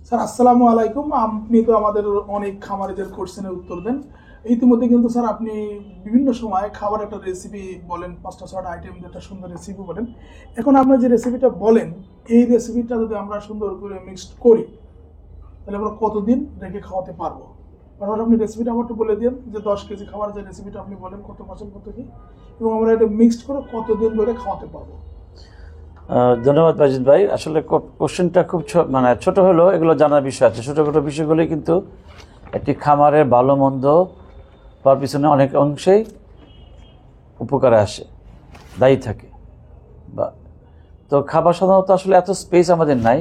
Sir আসসালামু আলাইকুম। আপনি তো আমাদের অনেক খামারিদের কোশ্চেনের উত্তর দেন। ইতিমধ্যে কিন্তু স্যার আপনি বিভিন্ন সময় খাবার একটা রেসিপি বলেন, 5-6টা আইটেম একটা সুন্দর রেসিপি বলেন। এখন আপনার যে রেসিপিটা বলেন, এই রেসিপিটা যদি আমরা সুন্দর করে মিক্সড করি তাহলে আমরা কতদিন রেখে খাওয়াতে পারবো? তাহলে আপনি রেসিপিটা আমার একটু বলে দিন যে 10 কেজি খাবার যে রেসিপিটা আপনি বলেন কত পার্সেন্ট কত কি, এবং আমরা এটা মিক্সড করে কতদিন ধরে খাওয়াতে পারবো? ধন্যবাদ বাজিদ ভাই। আসলে কোশ্চেনটা খুব ছোট হলেও এগুলো জানার বিষয় আছে। ছোটো বিষয়গুলোই কিন্তু একটি খামারের ভালো মন্দ পাওয়ার পিছনে অনেক অংশেই উপকারে আসে, দায়ী থাকে। তো খাবার সাধারণত আসলে এত স্পেস আমাদের নাই,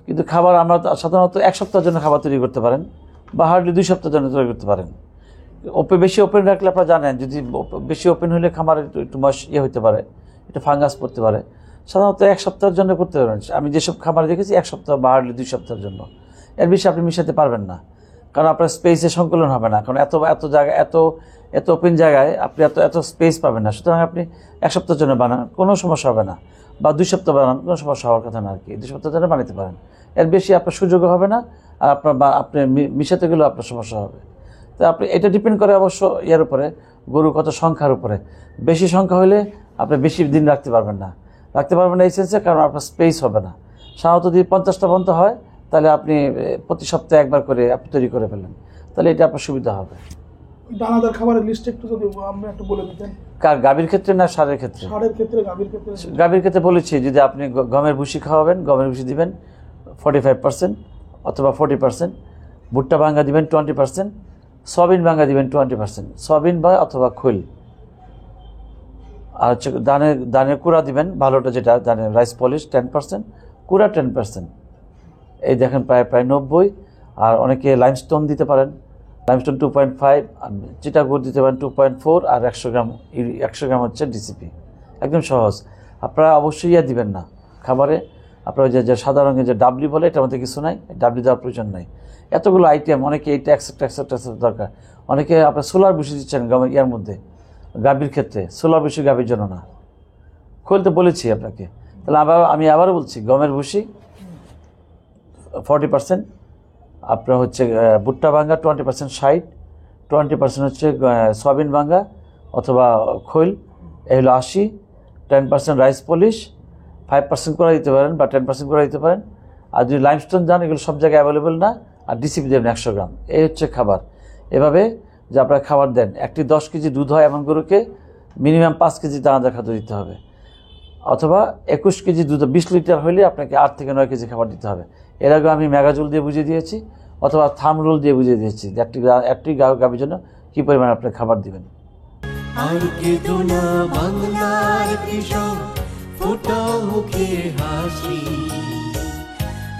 কিন্তু খাবার আমরা সাধারণত 1 সপ্তাহের জন্য খাবার তৈরি করতে পারেন বা হার্ডলি 2 সপ্তাহের জন্য তৈরি করতে পারেন। বেশি ওপেন রাখলে আপনারা জানেন, যদি বেশি ওপেন হলে খামারের একটু হতে পারে, একটু ফাঙ্গাস পড়তে পারে। সাধারণত 1 সপ্তাহের জন্য করতে পারবেন। আমি যেসব খাবার দেখেছি 1 সপ্তাহ বা হার্ডলি 2 সপ্তাহের জন্য, এর বেশি আপনি মিশাতে পারবেন না, কারণ আপনার স্পেসে সংকলন হবে না। কারণ এত জায়গা, এত ওপেন জায়গায় আপনি এত স্পেস পাবেন না। সুতরাং আপনি 1 সপ্তাহের জন্য বানান, কোনো সমস্যা হবে না, বা 2 সপ্তাহ বানান, কোনো সমস্যা হওয়ার কথা না আর কি। 2 সপ্তাহের জন্য বানাতে পারেন, এর বেশি আপনার সুযোগও হবে না, আর আপনি মিশাতে গেলেও আপনার সমস্যা হবে। তো আপনি এটা ডিপেন্ড করে অবশ্য এর উপরে, গরু কত সংখ্যার উপরে। বেশি সংখ্যা হলে আপনি বেশি দিন রাখতে পারবেন না এই সেন্সে, কারণ আপনার স্পেস হবে না। সাধারণত যদি 50টা পর্যন্ত হয়, তাহলে আপনি প্রতি সপ্তাহে একবার করে আপনি তৈরি করে ফেলেন, তাহলে এটা আপনার সুবিধা হবে। দানাদার খাবারের লিস্ট একটু যদি আপনি একটু বলে দিতেন। কার, গাভীর ক্ষেত্রে না ষাঁড়ের ক্ষেত্রে? গাভীর ক্ষেত্রে বলেছি, যদি আপনি গমের ভুসি খাওয়াবেন, গমের ভুসি দিবেন 45% অথবা 40%, ভুট্টা ভাঙ্গা দিবেন 20%, সয়াবিন ভাঙ্গা দিবেন 20%, সয়াবিন বা অথবা খৈল। আর হচ্ছে ধানের কুড়া দিবেন ভালোটা, যেটা ধানের রাইস পলিশ 10%, কুড়া 10%। এই দেখেন প্রায় 90। আর অনেকে লাইমস্টোন দিতে পারেন, লাইমস্টোন 2.5, আর চিটাগুড় দিতে পারেন 2.4, আর 100 গ্রাম হচ্ছে ডিসিপি। একদম সহজ। আপনারা অবশ্যই দিবেন না খাবারে। আপনারা যে সাদা রঙের যে ডাবলি বলে, এটার মধ্যে কিছু নাই, ডাবলি দেওয়ার প্রয়োজন নাই। এতগুলো আইটেম, অনেকে এইটা একসাথে দরকার। অনেকে আপনার সোলার ভুসি দিচ্ছেন ইয়ার মধ্যে, গাভীর ক্ষেত্রে সোলার ভুসি গাভীর জন্য না। খোল তো বলেছি আপনাকে। তাহলে আমি আবারও বলছি, গমের ভুসি 40%, আপনার হচ্ছে ভুট্টা ভাঙ্গা 20%, 20% হচ্ছে সয়াবিন ভাঙ্গা অথবা খৈল, এই হলো 80, 10% রাইস পলিশ, 5% করে দিতে পারেন বা 10% করে দিতে পারেন। আর যদি লাইমস্টোন যান, এগুলো সব জায়গায় অ্যাভেলেবেল না। আর ডিসিপি দেবেন 100 গ্রাম। এই হচ্ছে খাবার। এভাবে যে আপনারা খাবার দেন, একটি 10 কেজি দুধ হয় এমন গরুকে মিনিমাম 5 কেজি দানাদার খাদ্য দিতে হবে, অথবা 21 কেজি দুধ 20 লিটার হলে আপনাকে 8 থেকে 9 কেজি খাবার দিতে হবে। এর আগে আমি মেগাজুল দিয়ে বুঝিয়ে দিয়েছি, অথবা থাম রোল দিয়ে বুঝিয়ে দিয়েছি একটি গাভীর জন্য কী পরিমাণ আপনি খাবার দিবেন। আর কেঁদো না বাংলার কৃষক, ফোটাও মুখে হাসি,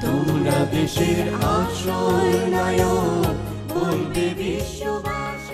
তোমরা দেশের আসল নায়ক, বলবে বিশ্ববাসী।